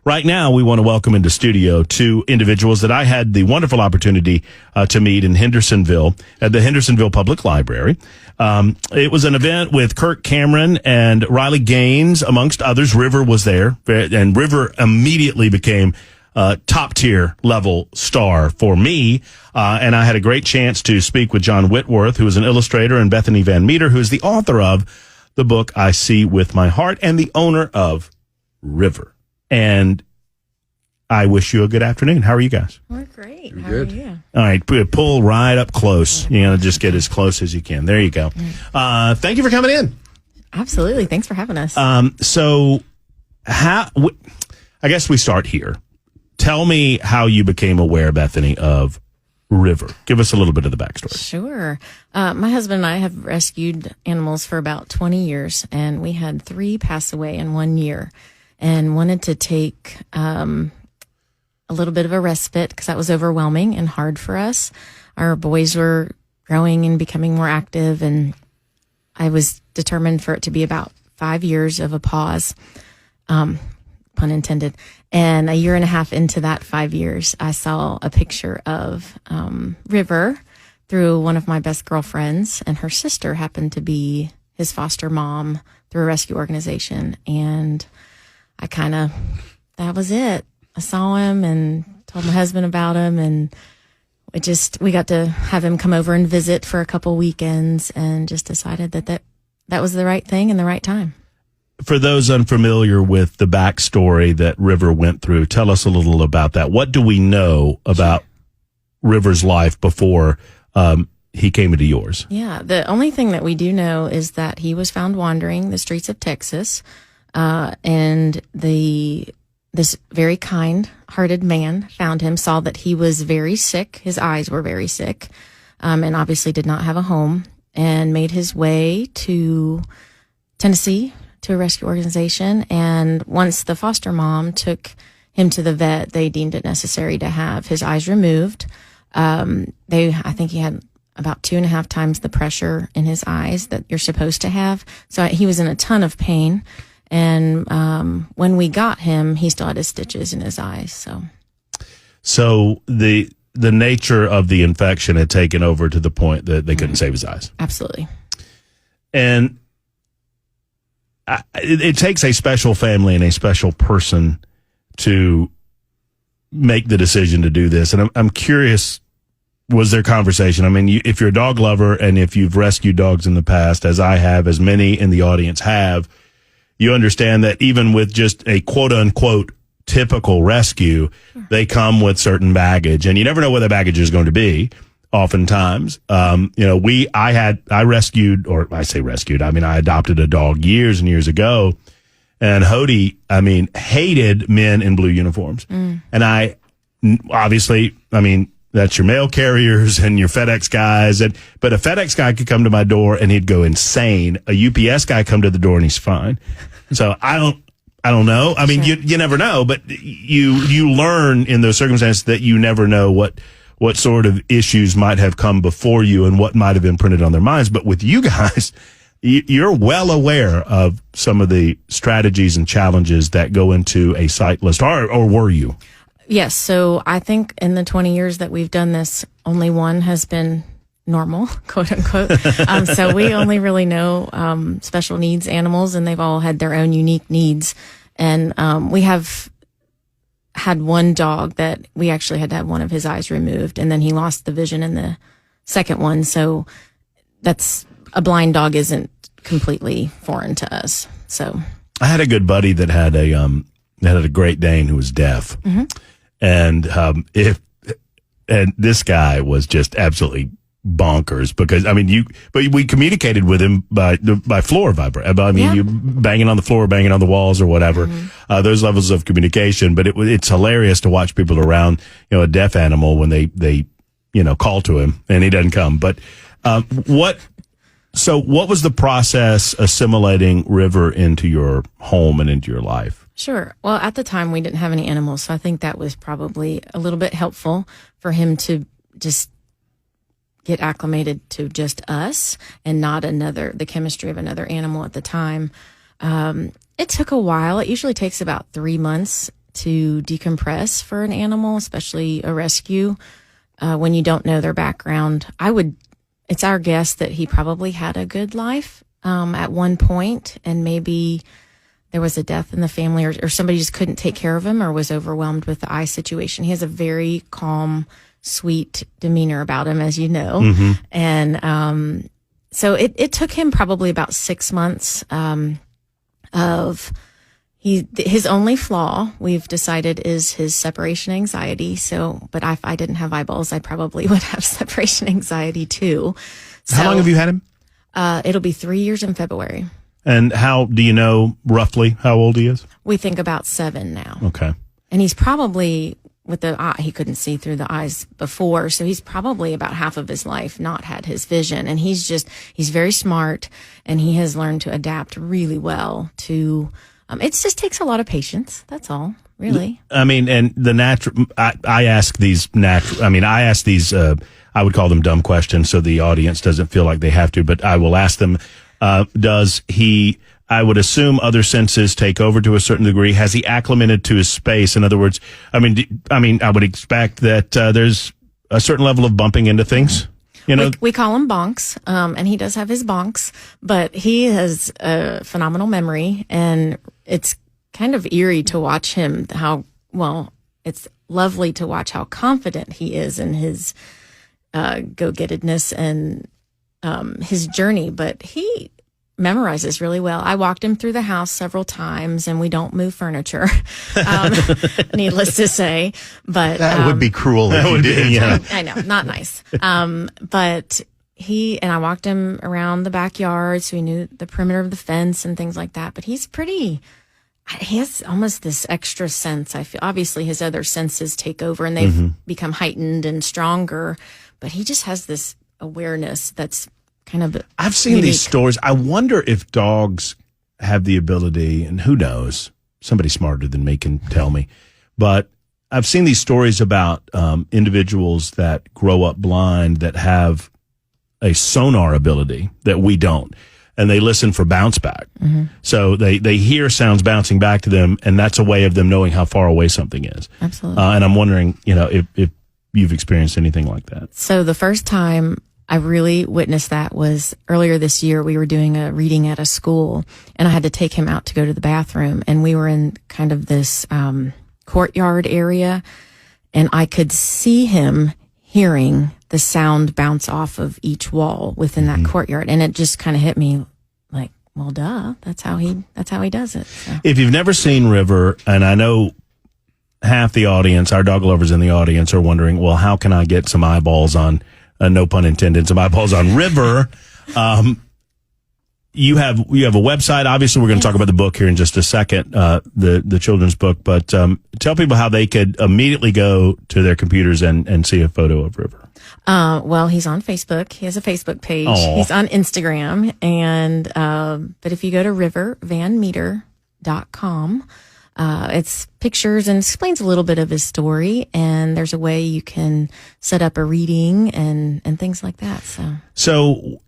right now, we want to welcome into studio two individuals that I had the wonderful opportunity to meet in Hendersonville at the Hendersonville Public Library. It was an event with Kirk Cameron and Riley Gaines, amongst others. River was there, and River immediately became top tier level star for me. And I had a great chance to speak with John Whitworth, who is an illustrator, and Bethany Van Meter, who is the author of the book I See With My Heart and the owner of River. And I wish you a good afternoon. How are you guys? We're great. You're How good. are you? All right, pull right up close. You know, just get as close as you can. There you go. Thank you for coming in. Absolutely. Thanks for having us. So, I guess we start here. Tell me how you became aware, Bethany, of River. Give us a little bit of the backstory. Sure. My husband and I have rescued animals for about 20 years, and we had 3 pass away in 1 year, and wanted to take a little bit of a respite because that was overwhelming and hard for us. Our boys were growing and becoming more active, and I was determined for it to be about 5 years of a pause, pun intended. And a year and a half into that 5 years, I saw a picture of River through one of my best girlfriends, and her sister happened to be his foster mom through a rescue organization. And that was it. I saw him and told my husband about him, and we got to have him come over and visit for a couple weekends, and just decided that was the right thing and the right time. For those unfamiliar with the backstory that River went through, tell us a little about that. What do we know about River's life before he came into yours? Yeah, the only thing that we do know is that he was found wandering the streets of Texas, and this very kind-hearted man found him, saw that he was very sick. His eyes were very sick, and obviously did not have a home, and made his way to Tennessee to a rescue organization. And once the foster mom took him to the vet, they deemed it necessary to have his eyes removed. I think he had about 2.5 times the pressure in his eyes that you're supposed to have. So he was in a ton of pain. And when we got him, he still had his stitches in his eyes. So the nature of the infection had taken over to the point that they couldn't save his eyes. Absolutely. And it takes a special family and a special person to make the decision to do this. And I'm curious, was there conversation? I mean, if you're a dog lover and if you've rescued dogs in the past, as I have, as many in the audience have, you understand that even with just a quote unquote typical rescue, they come with certain baggage, and you never know what that baggage is going to be. Oftentimes, I adopted a dog years and years ago, and Hody, hated men in blue uniforms. And that's your mail carriers and your FedEx guys. But a FedEx guy could come to my door and he'd go insane. A UPS guy come to the door and he's fine. So I don't know. I mean, Sure. you never know, but you learn in those circumstances that you never know what sort of issues might have come before you and what might have been printed on their minds. But with you guys, you're well aware of some of the strategies and challenges that go into a sightless, or were you? Yes. So I think in the 20 years that we've done this, only one has been normal, quote unquote. So we only really know special needs animals, and they've all had their own unique needs. And we have had one dog that we actually had to have one of his eyes removed, and then he lost the vision in the second one. So a blind dog isn't completely foreign to us. So I had a good buddy that had a Great Dane who was deaf. Mm-hmm. And this guy was just absolutely bonkers because but we communicated with him by floor vibration. You banging on the floor, banging on the walls, or whatever. Mm-hmm. Those levels of communication. But it's hilarious to watch people around, a deaf animal when they call to him and he doesn't come. But what was the process assimilating River into your home and into your life? Sure. Well, at the time we didn't have any animals, so I think that was probably a little bit helpful for him to just get acclimated to just us and not the chemistry of another animal at the time. It took a while. It usually takes about 3 months to decompress for an animal, especially a rescue, when you don't know their background. It's our guess that he probably had a good life at one point, and maybe there was a death in the family, or somebody just couldn't take care of him or was overwhelmed with the eye situation. He has a very calm, sweet demeanor about him, as you know. Mm-hmm. And so it took him probably about 6 months of his only flaw, we've decided, is his separation anxiety. So, but if I didn't have eyeballs, I probably would have separation anxiety too. So, how long have you had him? It'll be 3 years in February. And how do you know roughly how old he is? We think about 7 now. Okay. And he's probably, with the eye, he couldn't see through the eyes before, so he's probably about half of his life not had his vision. And he's very smart, and he has learned to adapt really well to, it just takes a lot of patience. That's all, really. I mean, and the natural, I ask these, I would call them dumb questions so the audience doesn't feel like they have to, but I will ask them, does he, I would assume other senses take over to a certain degree. Has he acclimated to his space? In other words, I would expect that there's a certain level of bumping into things. You know, we call him bonks, and he does have his bonks, but he has a phenomenal memory, and it's kind of eerie to watch him. It's lovely to watch how confident he is in his go-gettedness and his journey, but he memorizes really well. I walked him through the house several times, and we don't move furniture, needless to say. But that would be cruel if you did. Yeah. I know, not nice. But I walked him around the backyard, so he knew the perimeter of the fence and things like that. But he has almost this extra sense. I feel obviously his other senses take over, and they've become heightened and stronger. But he just has this awareness that's kind of I've seen unique. These stories. I wonder if dogs have the ability, and who knows, somebody smarter than me can tell me, but I've seen these stories about individuals that grow up blind that have a sonar ability that we don't, and they listen for bounce back. Mm-hmm. So they hear sounds bouncing back to them, and that's a way of them knowing how far away something is. Absolutely. And I'm wondering, if you've experienced anything like that. So the first time I really witnessed that was earlier this year. We were doing a reading at a school, and I had to take him out to go to the bathroom, and we were in kind of this courtyard area, and I could see him hearing the sound bounce off of each wall within that courtyard, and it just kind of hit me like, well, duh, that's how he does it. So. If you've never seen River, and I know half the audience, our dog lovers in the audience, are wondering, well, how can I get some eyeballs on, no pun intended, some eyeballs on River? You have a website. Obviously, we're going to talk about the book here in just a second, the children's book. But tell people how they could immediately go to their computers and see a photo of River. Well, he's on Facebook. He has a Facebook page. Aww. He's on Instagram, and but if you go to rivervanmeter.com, it's pictures and explains a little bit of his story, and there's a way you can set up a reading and things like that. So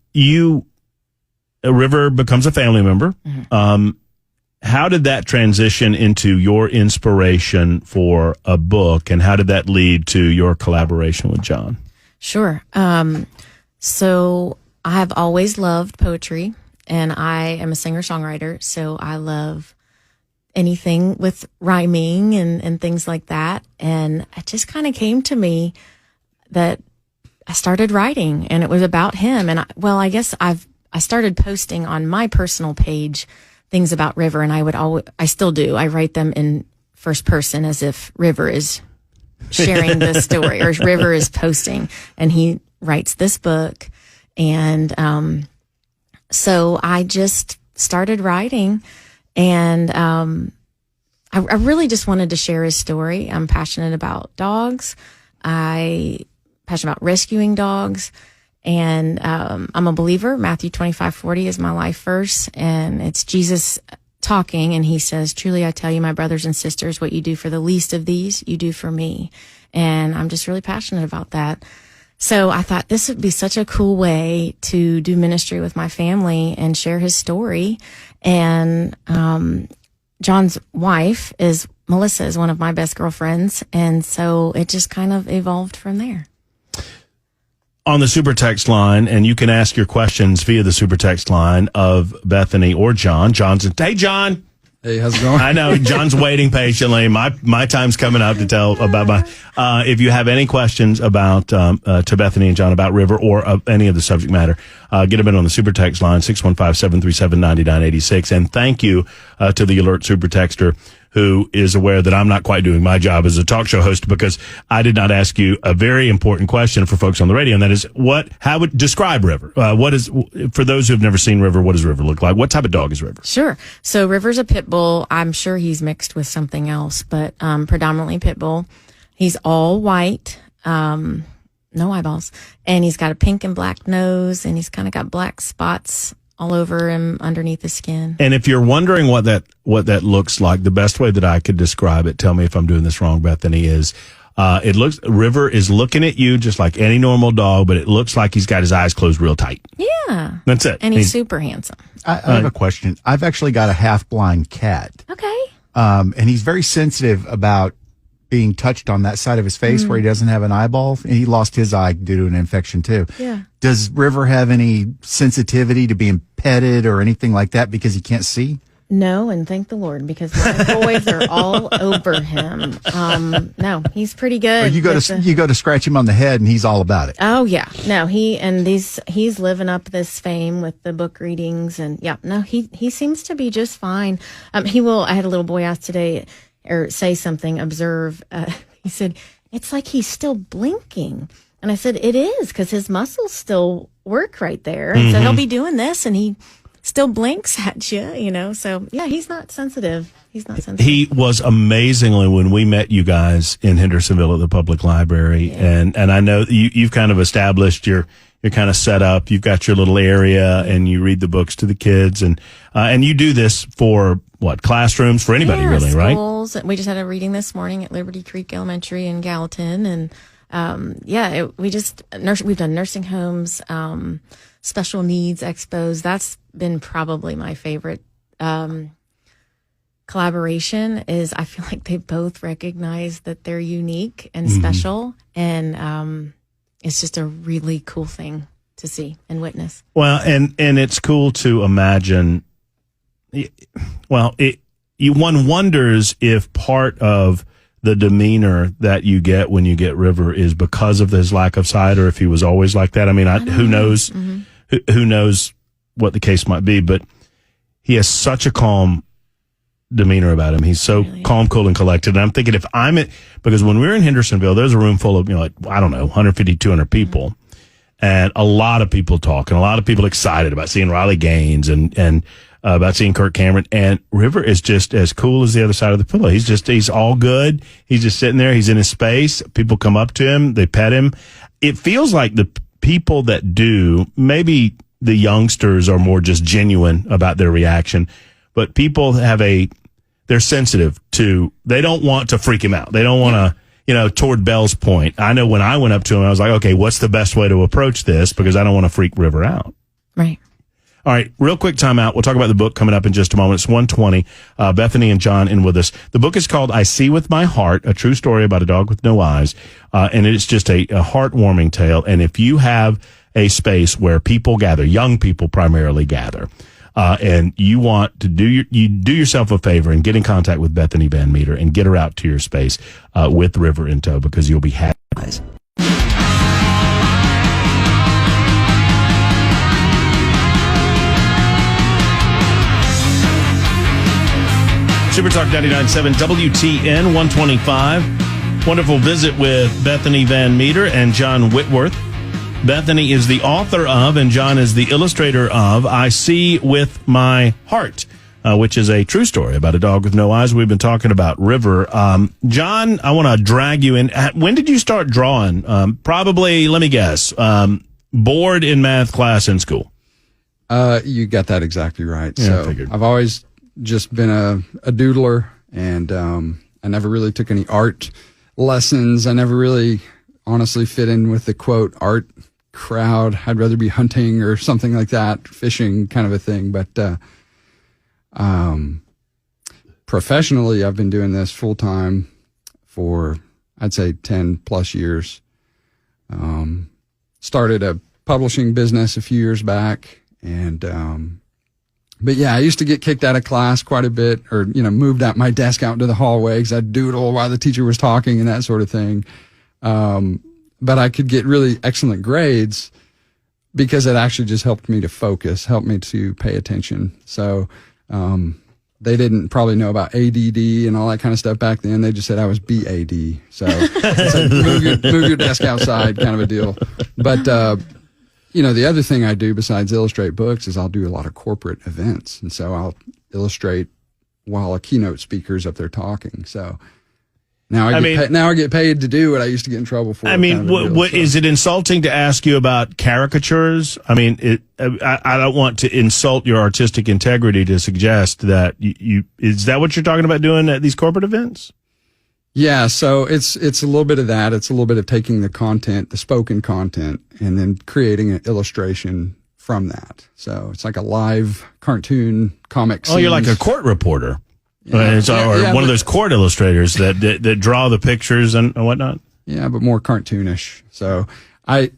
River becomes a family member. Mm-hmm. How did that transition into your inspiration for a book, and how did that lead to your collaboration with John? Sure. So I have always loved poetry, and I am a singer-songwriter, so I love anything with rhyming and things like that. And it just kind of came to me that I started writing, and it was about him. And I guess I started posting on my personal page things about River, and I still do. I write them in first person as if River is sharing the story or River is posting, and he writes this book. And so I just started writing, and I really just wanted to share his story. I'm passionate about dogs. I'm passionate about rescuing dogs. And I'm a believer. Matthew 25:40 is my life verse, and it's Jesus talking, and he says, "Truly I tell you, my brothers and sisters, what you do for the least of these, you do for me." And I'm just really passionate about that. So I thought this would be such a cool way to do ministry with my family and share his story. And John's wife is Melissa is one of my best girlfriends, and so it just kind of evolved from there. On the super text line, and you can ask your questions via the super text line of Bethany or John. Hey, John. Hey, how's it going? I know John's waiting patiently. My time's coming up to tell about if you have any questions about to Bethany and John about River or any of the subject matter, get them in on the super text line 615-737-9986. And thank you to the alert super texter who is aware that I'm not quite doing my job as a talk show host, because I did not ask you a very important question for folks on the radio, and that is how would describe River? For those who have never seen River, what does River look like? What type of dog is River? Sure. So River's a pit bull. I'm sure he's mixed with something else, but predominantly pit bull. He's all white, no eyeballs, and he's got a pink and black nose, and he's kind of got black spots all over him underneath the skin. And if you're wondering what that looks like, the best way that I could describe it, tell me if I'm doing this wrong, Bethany, is River is looking at you just like any normal dog, but it looks like he's got his eyes closed real tight. Yeah. That's it. And he's super handsome. I have a question. I've actually got a half-blind cat. Okay. And he's very sensitive about being touched on that side of his face where he doesn't have an eyeball. And he lost his eye due to an infection too. Yeah. Does River have any sensitivity to being petted or anything like that because he can't see? No, and thank the Lord, because my boys are all over him. No, he's pretty good. Or you go to scratch him on the head and he's all about it. Oh yeah. No, he's living up this fame with the book readings, and yeah, no, he seems to be just fine. I had a little boy ask today, or say something, observe, he said, it's like he's still blinking. And I said, it is, because his muscles still work right there. And so he'll be doing this and he still blinks at you, So yeah, he's not sensitive. He was amazingly, when we met you guys in Hendersonville at the public library. Yeah. And I know you've kind of established you're kind of set up. You've got your little area and you read the books to the kids, and you do this for classrooms, for anybody, really, schools. Right? We just had a reading this morning at Liberty Creek Elementary in Gallatin, and we've done nursing homes, special needs expos. That's been probably my favorite collaboration. Is I feel like they both recognize that they're unique and special, and it's just a really cool thing to see and witness. Well, and it's cool to imagine. One wonders if part of the demeanor that you get when you get River is because of his lack of sight, or if he was always like that. I mean, who knows? Mm-hmm. Who knows what the case might be? But he has such a calm demeanor about him. He's so calm, cool, and collected. And I'm thinking, because when we were in Hendersonville, there's a room full of 150, 200 people, and a lot of people talking, a lot of people excited about seeing Riley Gaines and about seeing Kirk Cameron, and River is just as cool as the other side of the pillow. He's all good. He's just sitting there. He's in his space. People come up to him. They pet him. It feels like the people that do, maybe the youngsters are more just genuine about their reaction, but people they're sensitive to, they don't want to freak him out. They don't want to, toward Bell's point. I know when I went up to him, I was like, okay, what's the best way to approach this? Because I don't want to freak River out. Right. All right, real quick timeout. We'll talk about the book coming up in just a moment. It's 1:20. Bethany and John in with us. The book is called I See With My Heart, a true story about a dog with no eyes. And it's just a heartwarming tale. And if you have a space where people gather, young people primarily gather, and you want to do yourself a favor and get in contact with Bethany Van Meter and get her out to your space with River in tow, because you'll be happy. Super Talk 99.7 WTN 125. Wonderful visit with Bethany Van Meter and John Whitworth. Bethany is the author of, and John is the illustrator of, I See With My Heart, which is a true story about a dog with no eyes. We've been talking about River. John, I want to drag you in. When did you start drawing? Probably, let me guess, bored in math class in school. You got that exactly right. Yeah, so I've always just been a doodler, and I never really took any art lessons. I never really honestly fit in with the quote art crowd. I'd rather be hunting or something like that, fishing kind of a thing. But professionally, I've been doing this full time for, I'd say, 10 plus years. Started a publishing business a few years back, and but yeah, I used to get kicked out of class quite a bit, or moved out my desk out into the hallway because I'd doodle while the teacher was talking and that sort of thing. But I could get really excellent grades because it actually just helped me to focus, helped me to pay attention. So they didn't probably know about ADD and all that kind of stuff back then. They just said I was BAD. So it's like move your desk outside kind of a deal. But the other thing I do besides illustrate books is I'll do a lot of corporate events. And so I'll illustrate while a keynote speaker's up there talking. So now I get paid to do what I used to get in trouble for. I mean, is it insulting to ask you about caricatures? I mean, I don't want to insult your artistic integrity to suggest that is that what you're talking about doing at these corporate events? Yeah, so it's a little bit of that. It's a little bit of taking the content, the spoken content, and then creating an illustration from that. So it's like a live cartoon comic. Oh, you're like a court reporter. Yeah. One of those court illustrators that draw the pictures and whatnot. Yeah, but more cartoonish. So I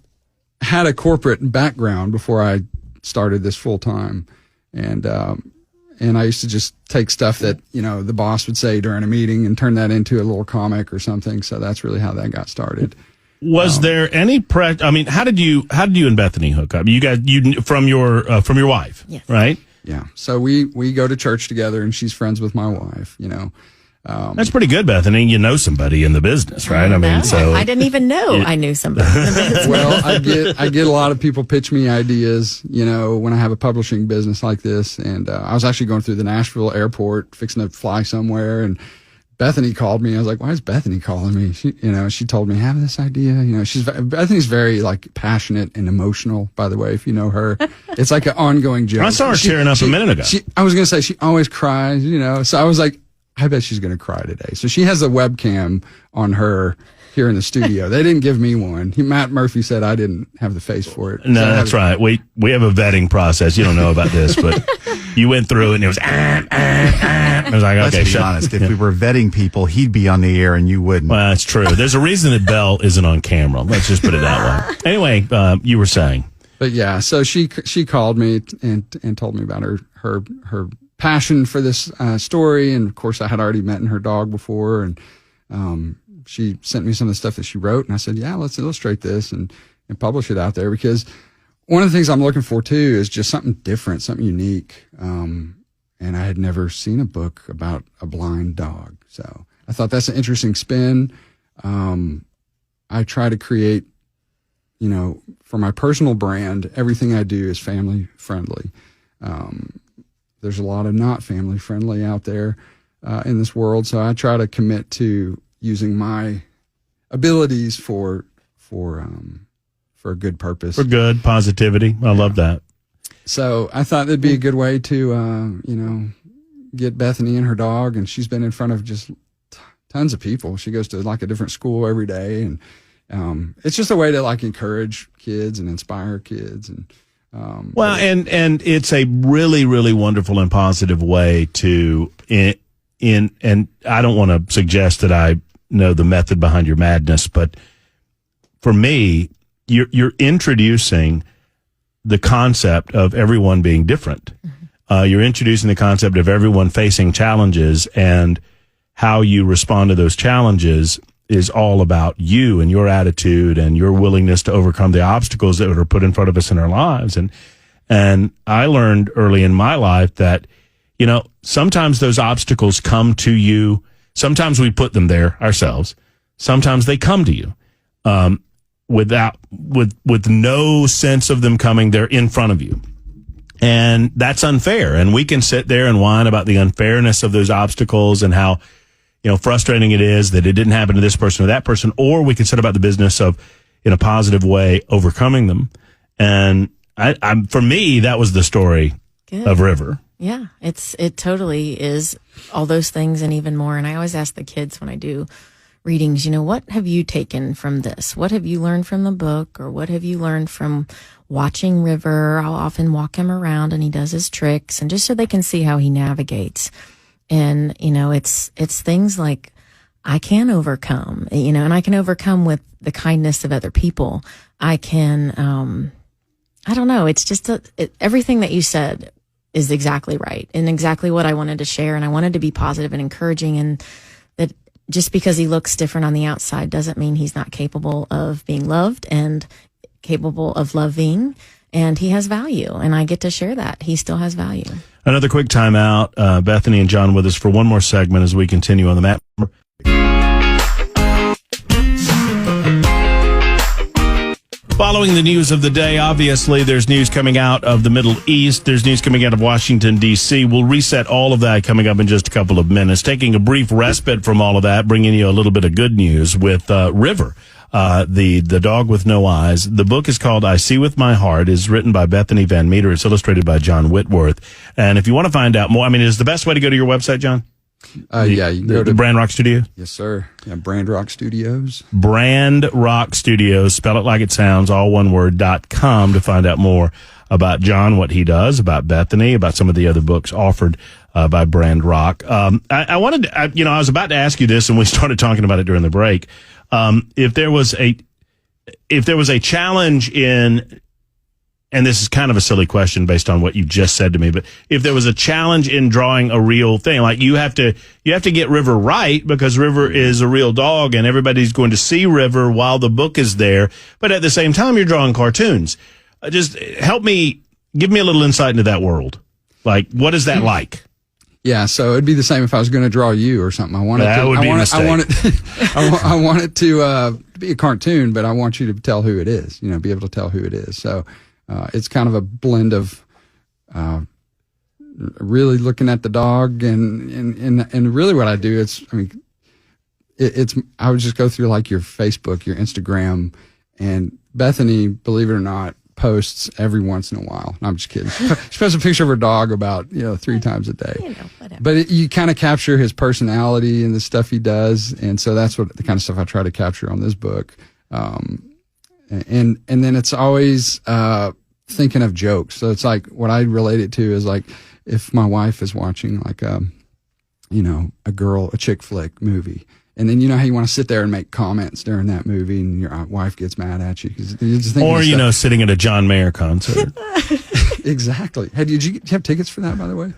had a corporate background before I started this full time, and I used to just take stuff that the boss would say during a meeting and turn that into a little comic or something. So that's really how that got started. Was there any I mean, how did you and Bethany hook up? You guys, from your wife, yes. Right? Yeah. So we go to church together, and she's friends with my wife, That's pretty good, Bethany. You know somebody in the business, right? I didn't even know I knew somebody in the business. Well, I get a lot of people pitch me ideas, when I have a publishing business like this. And I was actually going through the Nashville airport, fixing to fly somewhere, and Bethany called me. I was like, "Why is Bethany calling me?" She told me, "I have this idea." Bethany's very passionate and emotional. By the way, if you know her, it's like an ongoing joke. I saw her tearing up a minute ago. I was going to say she always cries, So I was like, I bet she's going to cry today. So she has a webcam on her here in the studio. They didn't give me one. Matt Murphy said I didn't have the face for it. No, that's right. We have a vetting process. You don't know about this, but you went through it and it was, I was like, okay, let's be honest. If we were vetting people, he'd be on the air and you wouldn't. Well, that's true. There's a reason that Belle isn't on camera. Let's just put it that way. Anyway, you were saying. But yeah, so she called me and told me about her passion for this story, and of course I had already met her dog before, and she sent me some of the stuff that she wrote, and I said, yeah, let's illustrate this and publish it out there, because one of the things I'm looking for too is just something different, something unique, and I had never seen a book about a blind dog, so I thought that's an interesting spin. I try to create, for my personal brand, everything I do is family friendly. There's a lot of not family friendly out there in this world, so I try to commit to using my abilities for a good purpose, for good positivity. I love that. So I thought it'd be a good way to get Bethany and her dog, and she's been in front of just tons of people. She goes to a different school every day, and it's just a way to encourage kids and inspire kids, and and it's a really, really wonderful and positive way to and I don't want to suggest that I know the method behind your madness, but for me, you're introducing the concept of everyone being different. Mm-hmm. You're introducing the concept of everyone facing challenges, and how you respond to those challenges is all about you and your attitude and your willingness to overcome the obstacles that are put in front of us in our lives. And I learned early in my life that, sometimes those obstacles come to you. Sometimes we put them there ourselves. Sometimes they come to you, with no sense of them coming. They're in front of you. And that's unfair. And we can sit there and whine about the unfairness of those obstacles and how, frustrating it is that it didn't happen to this person or that person, or we can sit about the business of, in a positive way, overcoming them. And for me, that was the story of River. Yeah, it totally is all those things and even more. And I always ask the kids when I do readings, what have you taken from this? What have you learned from the book, or what have you learned from watching River? I'll often walk him around and he does his tricks, and just so they can see how he navigates. And, it's things like I can overcome, and I can overcome with the kindness of other people. I can, I don't know. It's just everything that you said is exactly right and exactly what I wanted to share. And I wanted to be positive and encouraging, and that just because he looks different on the outside doesn't mean he's not capable of being loved and capable of loving, and he has value, and I get to share that. He still has value. Another quick time out. Bethany and John with us for one more segment as we continue on the map. Following the news of the day, obviously, there's news coming out of the Middle East. There's news coming out of Washington, D.C. We'll reset all of that coming up in just a couple of minutes. Taking a brief respite from all of that, bringing you a little bit of good news with River, the dog with no eyes. The book is called I See With My Heart. It's written by Bethany Van Meter. It's illustrated by John Whitworth. And if you want to find out more, is the best way to go to your website, John? Yeah, you can go to Brand Rock Studio. Yes, sir. Yeah, Brand Rock Studios. Brand Rock Studios. Spell it like it sounds. All one word. .com to find out more about John, what he does, about Bethany, about some of the other books offered by Brand Rock. I wanted to, I was about to ask you this, and we started talking about it during the break. If there was a challenge in. And this is kind of a silly question based on what you just said to me, but if there was a challenge in drawing a real thing, like you have to get River right because River is a real dog and everybody's going to see River while the book is there. But at the same time, you're drawing cartoons. Just give me a little insight into that world. Like, what is that like? Yeah, so it'd be the same if I was going to draw you or something. I want it to be a cartoon, but I want you to tell who it is. Be able to tell who it is. So. It's kind of a blend of really looking at the dog and really what I do. I would just go through like your Facebook, your Instagram, and Bethany, believe it or not, posts every once in a while. No, I'm just kidding. She posts a picture of her dog about 3 times a day. Whatever. But you kind of capture his personality and the stuff he does, and so that's what the kind of stuff I try to capture on this book. And then it's always thinking of jokes. So it's like what I relate it to is like if my wife is watching like a chick flick movie, and then how you want to sit there and make comments during that movie, and your wife gets mad at you because you just think sitting at a John Mayer concert. Exactly. Hey, did you have tickets for that, by the way?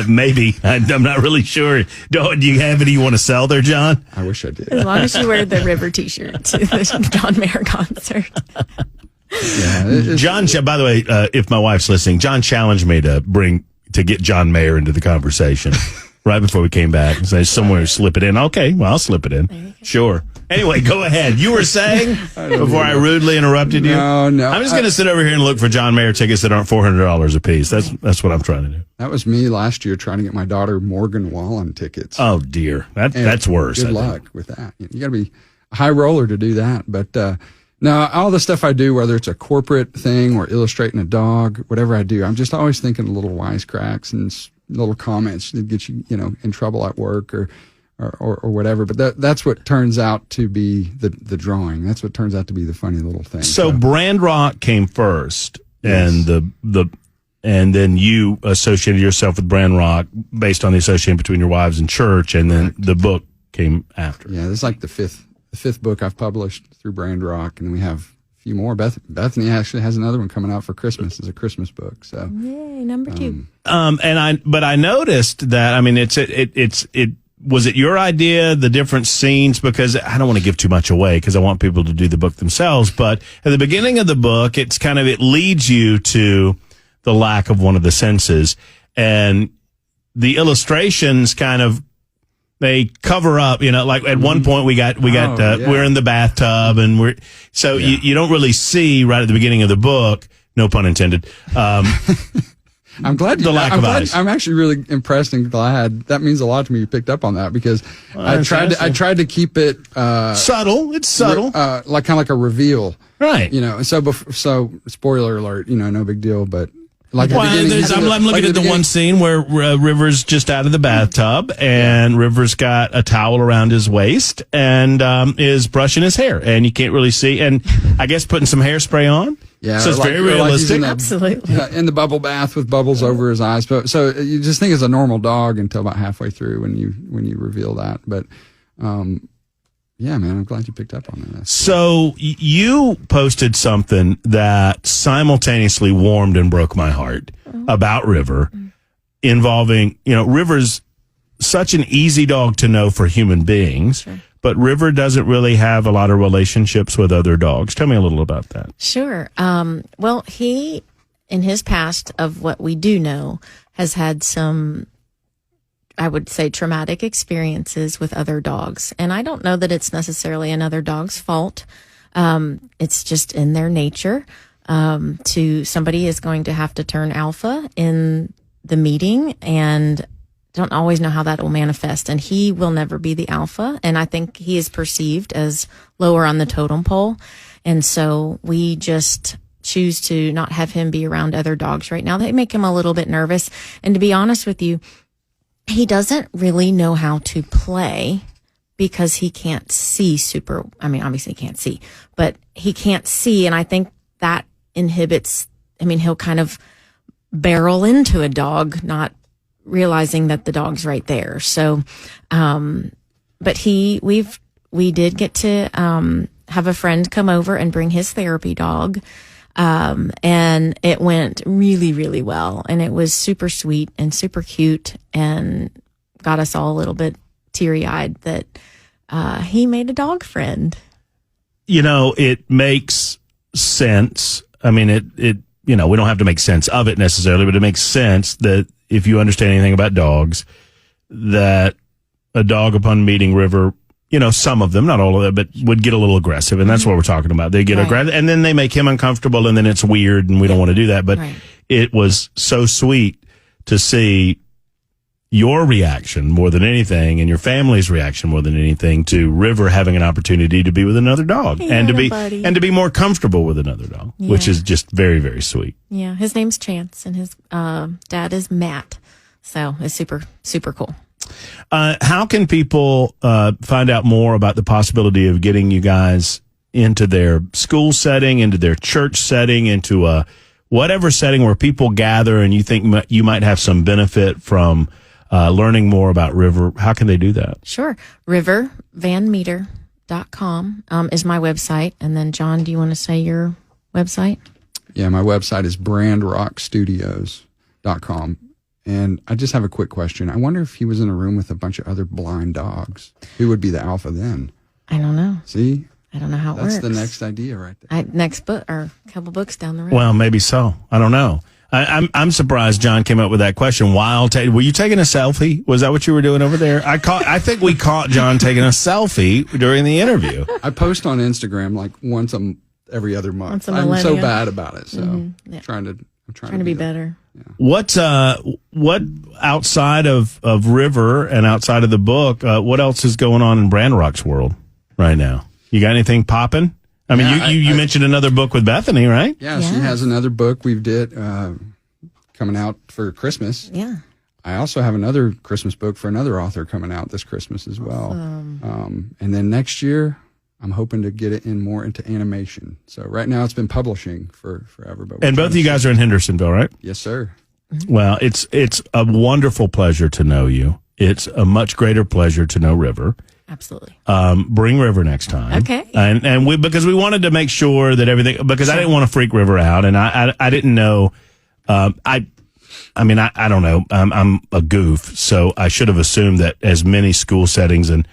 Maybe. I'm not really sure. Do you have any you want to sell there, John? I wish I did. As long as you wear the River t-shirt to the John Mayer concert. Yeah, John, by the way, if my wife's listening, John challenged me to get John Mayer into the conversation right before we came back and say somewhere slip it in. Okay, well, I'll slip it in. Sure. Anyway, go ahead. You were saying before I rudely interrupted you? No. I'm just going to sit over here and look for John Mayer tickets that aren't $400 a piece. That's what I'm trying to do. That was me last year trying to get my daughter Morgan Wallen tickets. Oh, dear. That's worse. Good luck with that. You got to be a high roller to do that. But no, all the stuff I do, whether it's a corporate thing or illustrating a dog, whatever I do, I'm just always thinking of little wisecracks and little comments that get you, in trouble at work or whatever. But that's what turns out to be the drawing. That's what turns out to be the funny little thing. So Brand Rock came first, yes. And then you associated yourself with Brand Rock based on the association between your wives and church, and then the book came after. Yeah, this is like the fifth book I've published through Brand Rock, and we have a few more. Bethany actually has another one coming out for Christmas. It's a Christmas book. So yay, number 2. But I noticed that was it your idea, the different scenes? Because I don't want to give too much away because I want people to do the book themselves. But at the beginning of the book, it leads you to the lack of one of the senses, and the illustrations they cover up, like at one point we're in the bathtub and you don't really see right at the beginning of the book, no pun intended. I'm glad eyes. I'm actually really impressed and glad. That means a lot to me. You picked up on that because I tried to keep it subtle. It's subtle, like kind of like a reveal, right? So spoiler alert. No big deal, but. I'm looking at the one scene where River's just out of the bathtub and River's got a towel around his waist and is brushing his hair, and you can't really see, and I guess putting some hairspray on. Yeah, So it's very or like he's realistic. in the- Absolutely. in the bubble bath with bubbles over his eyes. But so you just think it's a normal dog until about halfway through when you reveal that. But yeah, man, I'm glad you picked up on that. So you posted something that simultaneously warmed and broke my heart about River, involving, River's such an easy dog to know for human beings, Sure. but River doesn't really have a lot of relationships with other dogs. Tell me a little about that. Sure. Well, he, in his past of what we do know, has had some, I would say, traumatic experiences with other dogs. And I don't know that it's necessarily another dog's fault. It's just in their nature. Somebody is going to have to turn alpha in the meeting, and don't always know how that will manifest. And he will never be the alpha. And I think he is perceived as lower on the totem pole. And so we just choose to not have him be around other dogs right now. They make him a little bit nervous. And to be honest with you, he doesn't really know how to play because he can't see obviously he can't see, but he can't see. And I think that inhibits, he'll kind of barrel into a dog, not realizing that the dog's right there. So, but we did get to, have a friend come over and bring his therapy dog. And it went really, really well. And it was super sweet and super cute and got us all a little bit teary eyed that, he made a dog friend. It makes sense. We don't have to make sense of it necessarily, but it makes sense that if you understand anything about dogs, that a dog upon meeting River, some of them, not all of them, but would get a little aggressive. And that's what we're talking about. They get aggressive and then they make him uncomfortable and then it's weird and we don't want to do that. But it was so sweet to see your reaction more than anything and your family's reaction more than anything to River having an opportunity to be with another dog and to be more comfortable with another dog, which is just very, very sweet. Yeah. His name's Chance and his dad is Matt. So it's super, super cool. How can people find out more about the possibility of getting you guys into their school setting, into their church setting, into whatever setting where people gather and you think you might have some benefit from learning more about River? How can they do that? Sure. rivervanmeter.com is my website. And then, John, do you want to say your website? Yeah, my website is brandrockstudios.com. And I just have a quick question. I wonder if he was in a room with a bunch of other blind dogs. Who would be the alpha then? I don't know. See? I don't know how it works. That's the next idea right there. Next book or a couple books down the road. Well, maybe so. I don't know. I'm surprised John came up with that question. Were you taking a selfie? Was that what you were doing over there? I think we caught John taking a selfie during the interview. I post on Instagram like once every other month. I'm so bad about it. So I'm trying to be better. Yeah. What outside of River and outside of the book, what else is going on in Brand Rock's world right now? You got anything popping? You mentioned another book with Bethany, right? Yeah, she has another book we've did coming out for Christmas. Yeah. I also have another Christmas book for another author coming out this Christmas as well. And then next year, I'm hoping to get it more into animation. So right now it's been publishing for forever. But and both of you guys are in Hendersonville, right? Yes, sir. Well, it's a wonderful pleasure to know you. It's a much greater pleasure to know River. Absolutely. Bring River next time. Okay. And because we wanted to make sure that everything, because I didn't want to freak River out, and I didn't know. I don't know. I'm a goof, so I should have assumed that as many school settings and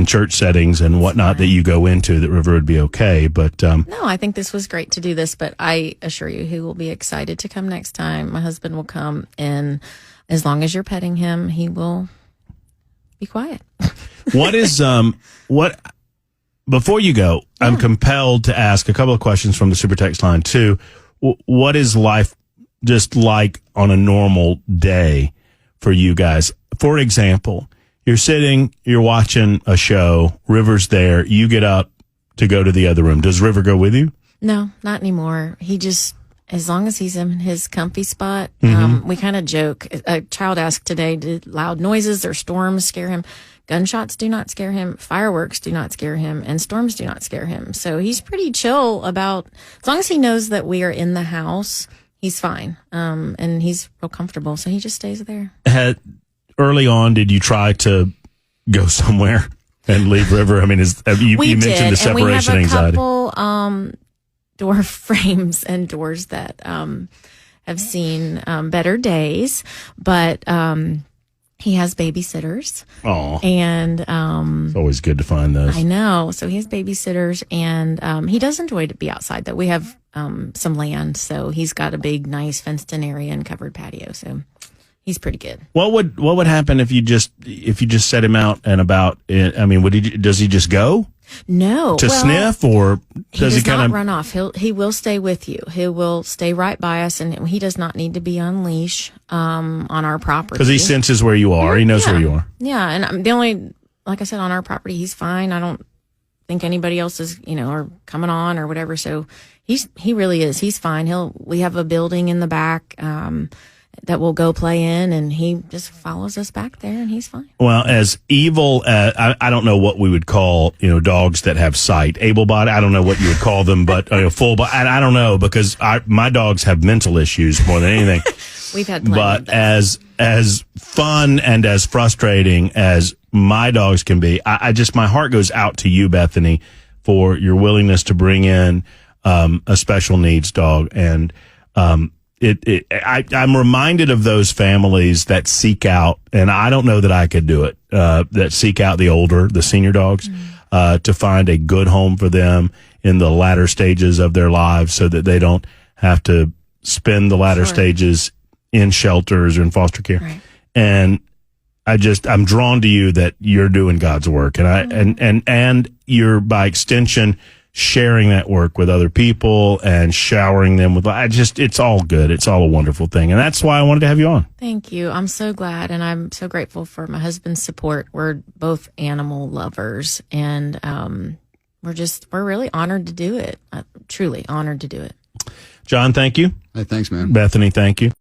church settings and whatnot that you go into, that River would be okay. But no, I think this was great to do this, but I assure you he will be excited to come next time. My husband will come, and as long as you're petting him, he will be quiet. Before you go, I'm compelled to ask a couple of questions from the super text line too. What is life just like on a normal day for you guys? For example, you're watching a show, River's there, you get up to go to the other room. Does River go with you? No, not anymore. He just, as long as he's in his comfy spot, we kind of joke. A child asked today, did loud noises or storms scare him? gunshots do not scare him, fireworks do not scare him, and storms do not scare him. So he's pretty chill about, as long as he knows that we are in the house, he's fine. And he's real comfortable, so he just stays there. Early on, did you try to go somewhere and leave River? I mean, you mentioned the separation anxiety. We have a couple door frames and doors that have seen better days, but he has babysitters. Oh, and it's always good to find those. I know. So he has babysitters, and he does enjoy to be outside. Though we have some land, so he's got a big, nice fenced-in area and covered patio. So he's pretty good. What would happen if you just set him out and about? I mean, does he just go? No. Sniff, or does he kind of run off? He will stay with you. He will stay right by us, and he does not need to be on leash on our property because he senses where you are. He knows where you are. Yeah, and the only, like I said, on our property, he's fine. I don't think anybody else is, or coming on or whatever. So he really is. He's fine. We have a building in the back that we'll go play in, and he just follows us back there, and he's fine. Well, as evil as, I don't know what we would call, dogs that have sight, able-bodied, I don't know what you would call them, but full body, I don't know, because my dogs have mental issues more than anything. We've had plenty of But as fun and as frustrating as my dogs can be, my heart goes out to you, Bethany, for your willingness to bring in a special needs dog. And I'm reminded of those families that seek out, and I don't know that I could do it, that seek out the senior dogs, to find a good home for them in the latter stages of their lives so that they don't have to spend the latter stages in shelters or in foster care. Right. And I'm drawn to you that you're doing God's work, and you're by extension sharing that work with other people and showering them with, it's all good. It's all a wonderful thing. And that's why I wanted to have you on. Thank you. I'm so glad. And I'm so grateful for my husband's support. We're both animal lovers, and we're really honored to do it. Truly honored to do it. John, thank you. Hey, thanks, man. Bethany, thank you.